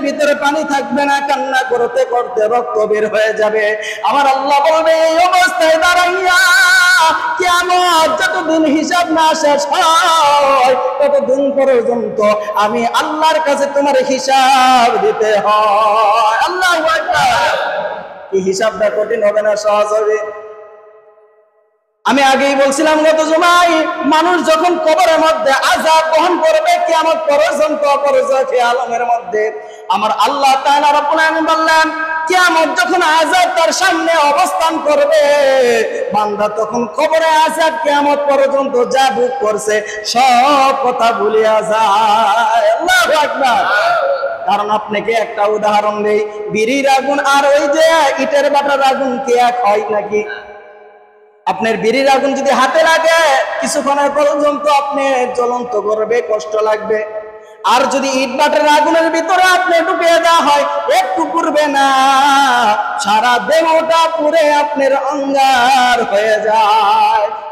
ভিতরে পানি থাকবে না, কান্না করতে করতে রক্ত বের হয়ে যাবে। আমার আল্লাহ বলবে এই অবস্থায় দাঁড়াইয়া কিয়ামত যতদিন হিসাব না শেষ হয় ততদিন পর্যন্ত আমি আল্লাহর কাছে তোমার হিসাব দিতে হয়। আল্লাহু আকবার। কি হিসাবটা কঠিন হবে না সহজ হবে? আমি আগেই বলছিলাম গত জুমায়, মানুষ যখন কবরের মধ্যে আযাব বহন করবে কিয়ামত পর্যন্ত পরজাখে আলমের মধ্যে, আমার আল্লাহ তাআলা রব্বুল আলামিন বললেন কিয়ামত যখন আযাব তার সামনে অবস্থান করবে, বান্দা তখন কবরে আযাব কিয়ামত পর্যন্ত যা ভোগ করছে সব কথা ভুলিয়া যায়। আল্লাহু আকবার। কারণ আপনাকে একটা উদাহরণ দেই, বিড়ির আগুন আর ওই যে ইটের বাটার আগুন কি এক হয় নাকি? আপনার বিড়ির আগুন যদি হাতে লাগে কিছুক্ষণের পর্যন্ত আপনি জ্বলন্ত করবে, কষ্ট লাগবে। আর যদি ইট বাটের আগুনের ভিতরে আপনি ঢুকিয়ে দেওয়া হয় একটু পুড়বে না, সারা দেহটা পুড়ে আপনার অঙ্গার হয়ে যায়।